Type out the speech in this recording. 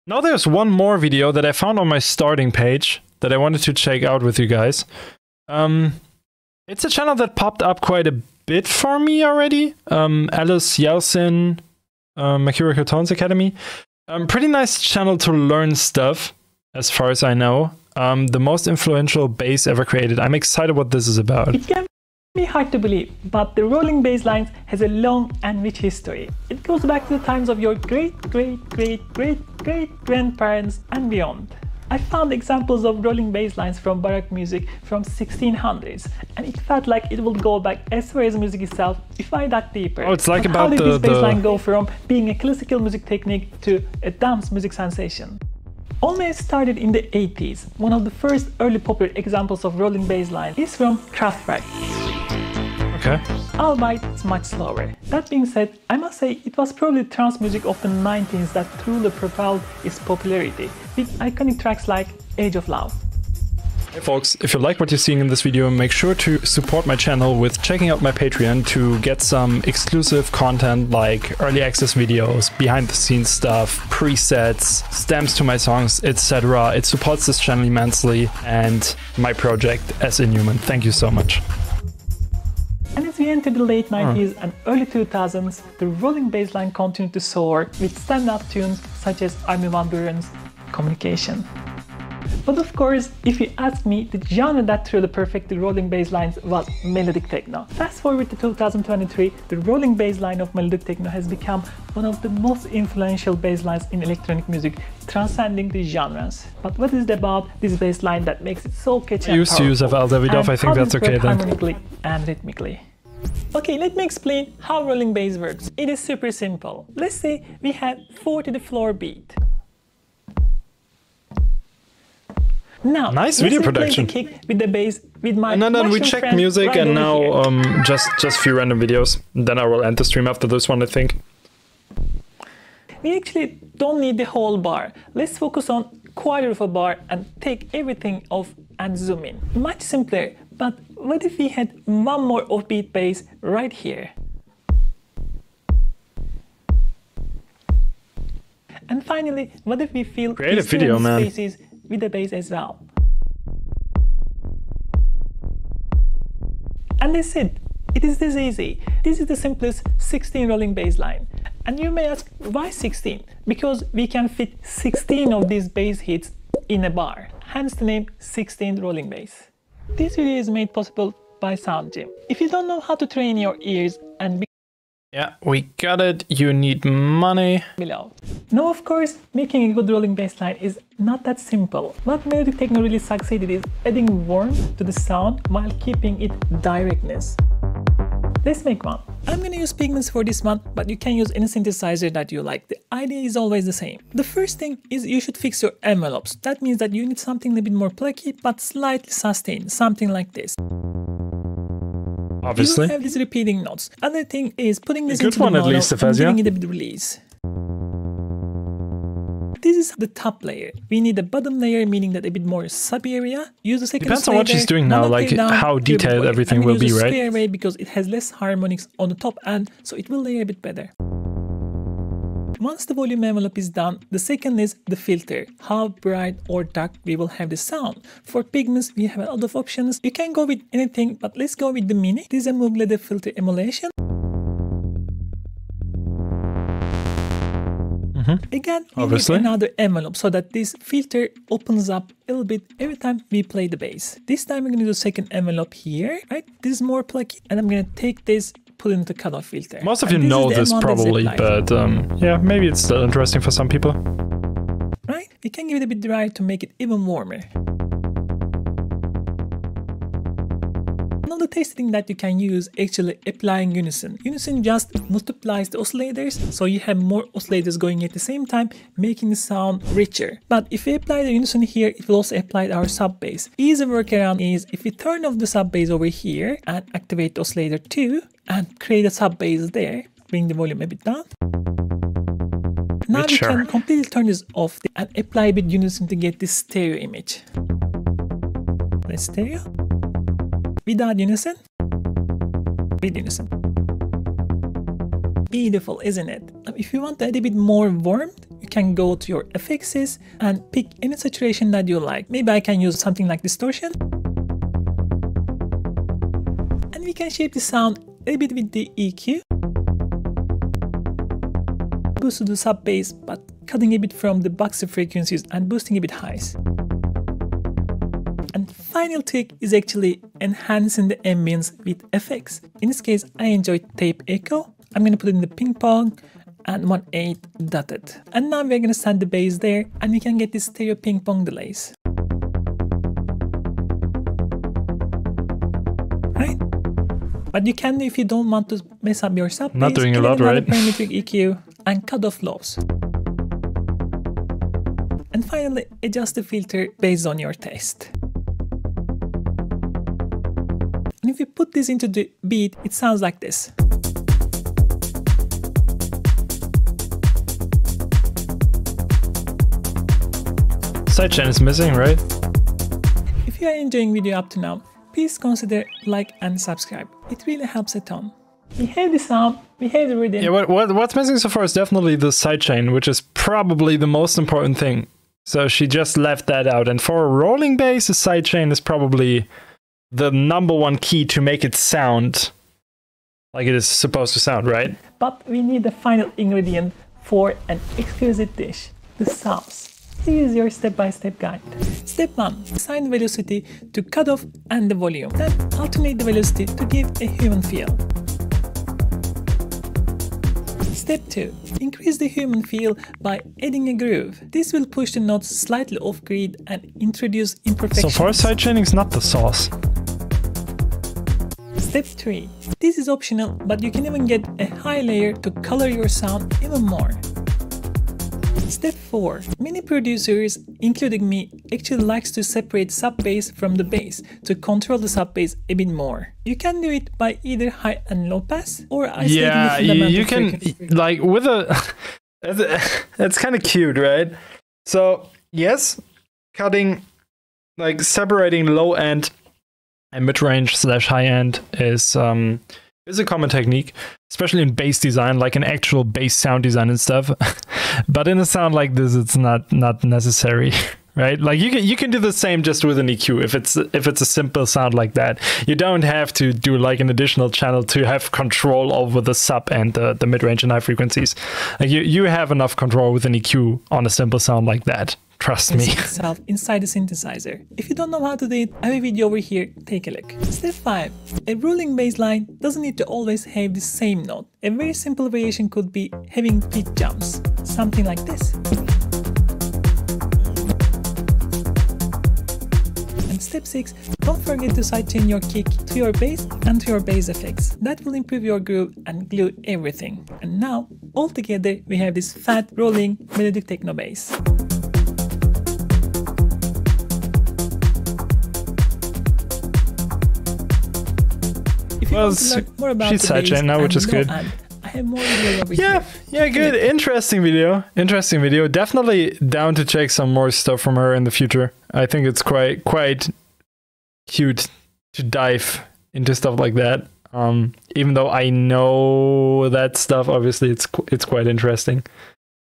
Now there's one more video that I found on my starting page that I wanted to check out with you guys. It's a channel that popped up quite a bit for me already. Alice Yeltsin, Mercurial Tones Academy. Pretty nice channel to learn stuff, as far as I know. The most influential bass ever created. I'm excited what this is about. It can be hard to believe, but the rolling bass lines has a long and rich history. It goes back to the times of your great-great-great-great-great-grandparents and beyond. I found examples of rolling bass lines from Baroque music from 1600s, and it felt like it would go back as far as music itself if I dug deeper. Oh, it's like but about how did this bass line go from being a classical music technique to a dance music sensation? Almost started in the 80s. One of the first early popular examples of rolling bass line is from Kraftwerk. Okay. Albeit it's much slower. That being said, I must say it was probably trance music of the 90s that truly propelled its popularity, with iconic tracks like Age of Love. Hey folks, if you like what you're seeing in this video, make sure to support my channel with checking out my Patreon to get some exclusive content like early access videos, behind the scenes stuff, presets, stamps to my songs, etc. It supports this channel immensely and my project as Inhuman. Thank you so much. And as we enter the late 90s and early 2000s, the rolling bass line continued to soar with stand-up tunes such as Armin van Buuren's Communication. But of course, if you ask me, the genre that truly perfected rolling bass lines was melodic techno. Fast forward to 2023, the rolling bass line of melodic techno has become one of the most influential bass lines in electronic music, transcending the genres. But what is it about this bass line that makes it so catchy and powerful? I used to use Val Davidoff, I think that's okay then. Harmonically and rhythmically. Okay, let me explain how rolling bass works. It is super simple. Let's say we have 4 to the floor beat. Now, nice video production. The kick with the bass with my and then we checked music right and now just few random videos. Then I will end the stream after this one, I think. We actually don't need the whole bar. Let's focus on quarter of a bar and take everything off and zoom in. Much simpler, but what if we had one more offbeat bass right here? And finally, what if we fill creative video, man, spaces with the bass as well? And that's it. It is this easy. This is the simplest 16 rolling bass line. And you may ask, why 16? Because we can fit 16 of these bass hits in a bar. Hence the name 16 rolling bass. This video is made possible by Sound Gym. If you don't know how to train your ears and yeah, we got it. You need money. Below. Now, of course, making a good rolling bass line is not that simple. What melodic techno really succeeded is adding warmth to the sound while keeping its directness. Let's make one. I'm gonna use Pigments for this one, but you can use any synthesizer that you like. The idea is always the same. The first thing is you should fix your envelopes. That means that you need something a little bit more plucky, but slightly sustained, something like this. Obviously. You will have these repeating notes. Other thing is putting this into the mono and giving it a bit of release. This is the top layer. We need a bottom layer, meaning that a bit more sub area. Use the second depends on what she's doing now, like how detailed everything will be, right? Square way because it has less harmonics on the top end, so it will layer a bit better. Once the volume envelope is done, the second is the filter. How bright or dark we will have the sound. For Pigments, we have a lot of options. You can go with anything, but let's go with the Mini. This is a Moog LED filter emulation. Again, we need another envelope so that this filter opens up a little bit every time we play the bass. This time we're going to do a second envelope here, right? This is more plucky, and I'm going to take this, put it into the cutoff filter. Most of you know this probably, but yeah, maybe it's still interesting for some people. Right? You can give it a bit dry to make it even warmer. Another tasty thing that you can use actually applying unison. Unison just multiplies the oscillators, so you have more oscillators going at the same time, making the sound richer. But if we apply the unison here, it will also apply our sub bass. Easy workaround is if we turn off the sub bass over here and activate the oscillator 2 and create a sub bass there, bring the volume a bit down. Now we can completely turn this off and apply a bit unison to get this stereo image. Let's stereo. Without unison, with unison. Beautiful, isn't it? If you want to add a bit more warmth, you you can go to your effects and pick any saturation that you like. Maybe I can use something like distortion. And we can shape the sound a bit with the EQ. Boost to the sub bass, but cutting a bit from the boxy frequencies and boosting a bit highs. And final trick is actually enhancing the ambience with effects. In this case, I enjoy tape echo. I'm going to put it in the ping pong and 1/8 dotted. And now we're going to send the bass there and we can get this stereo ping pong delays. Right? But you can, if you don't want to mess up your sub bass, not doing a lot, right? Parametric EQ and cut off lows. And finally, adjust the filter based on your taste. And if you put this into the beat, it sounds like this. Sidechain is missing, right? If you are enjoying video up to now, please consider like and subscribe. It really helps a ton. We have the sound, we have the rhythm. Yeah, what's missing so far is definitely the sidechain, which is probably the most important thing. So she just left that out. And for a rolling bass, the sidechain is probably the #1 key to make it sound like it is supposed to sound, right? But we need the final ingredient for an exquisite dish, the sauce. Here is your step-by-step guide. Step 1. Assign the velocity to cutoff and the volume. Then alternate the velocity to give a human feel. Step 2. Increase the human feel by adding a groove. This will push the notes slightly off-grid and introduce imperfections. So far, sidechaining is not the sauce. Step 3. This is optional, but you can even get a high layer to color your sound even more. Step 4. Many producers, including me, actually likes to separate sub-bass from the bass to control the sub-bass a bit more. You can do it by either high and low pass or isolating the fundamental you can frequency. like with a it's kind of cute, right? So yes, cutting, like separating low end and mid-range / high end is a common technique, especially in bass design, like an actual bass sound design and stuff. But in a sound like this, it's not necessary, right? Like you can do the same just with an EQ if it's a simple sound like that. You don't have to do like an additional channel to have control over the sub and the mid-range and high frequencies. Like you have enough control with an EQ on a simple sound like that. Trust me. Itself inside the synthesizer. If you don't know how to do it, I have a video over here, take a look. Step 5. A rolling bass line doesn't need to always have the same note. A very simple variation could be having pitch jumps. Something like this. And step 6. Don't forget to sidechain your kick to your bass and to your bass effects. That will improve your groove and glue everything. And now, all together, we have this fat, rolling, melodic techno bass. Well, she's sidechain now, which is good. I have more videos over here. Yeah, good. Interesting video. Definitely down to check some more stuff from her in the future. I think it's quite cute to dive into stuff like that. Even though I know that stuff, obviously it's quite interesting.